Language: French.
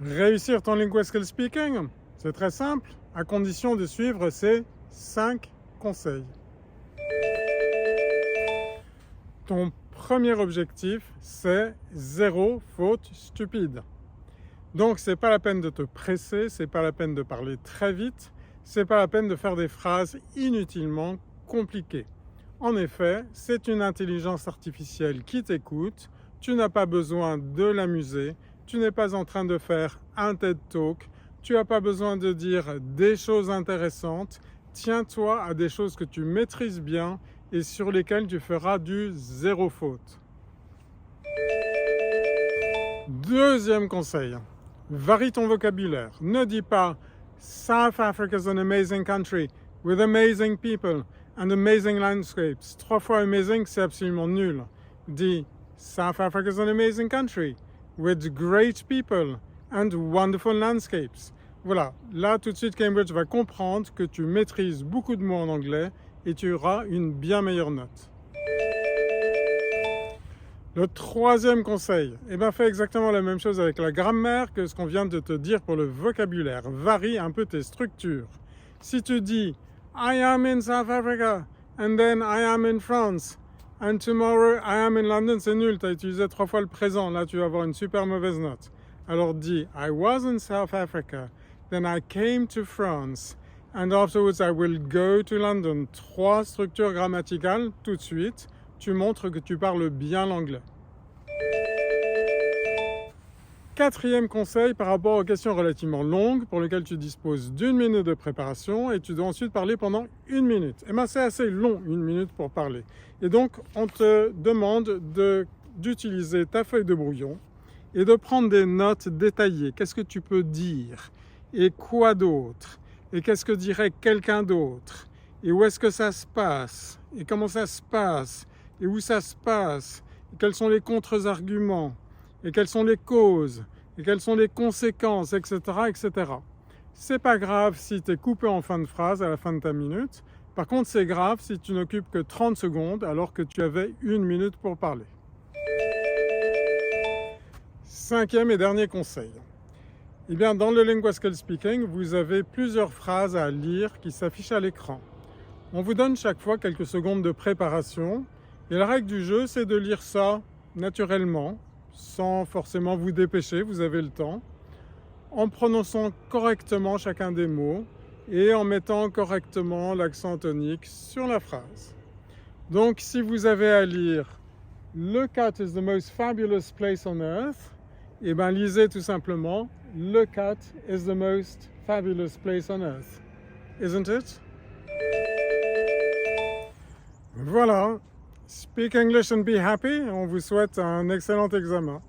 Réussir ton linguistic speaking, c'est très simple, à condition de suivre ces 5 conseils. Ton premier objectif, c'est 0 faute stupide. Donc, c'est pas la peine de te presser, c'est pas la peine de parler très vite, c'est pas la peine de faire des phrases inutilement compliquées. En effet, c'est une intelligence artificielle qui t'écoute, tu n'as pas besoin de l'amuser, tu n'es pas en train de faire un TED Talk, tu n'as pas besoin de dire des choses intéressantes, tiens-toi à des choses que tu maîtrises bien et sur lesquelles tu feras du 0 faute. Deuxième conseil, varie ton vocabulaire. Ne dis pas South Africa is an amazing country with amazing people and amazing landscapes. 3 fois amazing, c'est absolument nul. Dis South Africa is an amazing country with great people and wonderful landscapes. Voilà, là tout de suite Cambridge va comprendre que tu maîtrises beaucoup de mots en anglais et tu auras une bien meilleure note. Le troisième conseil, fais exactement la même chose avec la grammaire que ce qu'on vient de te dire pour le vocabulaire. Varie un peu tes structures. Si tu dis I am in South Africa and then I am in France and tomorrow I am in London, c'est nul, tu as utilisé 3 fois le présent, là tu vas avoir une super mauvaise note. Alors dis I was in South Africa, then I came to France and afterwards I will go to London. 3 structures grammaticales tout de suite. Tu montres que tu parles bien l'anglais. Quatrième conseil par rapport aux questions relativement longues pour lesquelles tu disposes d'1 minute de préparation et tu dois ensuite parler pendant 1 minute. C'est assez long, 1 minute pour parler. Et donc, on te demande d'utiliser ta feuille de brouillon et de prendre des notes détaillées. Qu'est-ce que tu peux dire? Et quoi d'autre? Et qu'est-ce que dirait quelqu'un d'autre? Et où est-ce que ça se passe? Et comment ça se passe? Et où ça se passe, et quels sont les contre-arguments, et quelles sont les causes, et quelles sont les conséquences, etc. etc. C'est pas grave si tu es coupé en fin de phrase à la fin de ta minute. Par contre, c'est grave si tu n'occupes que 30 secondes alors que tu avais 1 minute pour parler. Cinquième et dernier conseil. Dans le linguistic speaking, vous avez plusieurs phrases à lire qui s'affichent à l'écran. On vous donne chaque fois quelques secondes de préparation. Et la règle du jeu, c'est de lire ça naturellement, sans forcément vous dépêcher, vous avez le temps, en prononçant correctement chacun des mots et en mettant correctement l'accent tonique sur la phrase. Donc, si vous avez à lire « The cat is the most fabulous place on earth », lisez tout simplement « The cat is the most fabulous place on earth ». Isn't it? Voilà. Speak English and be happy. On vous souhaite un excellent examen.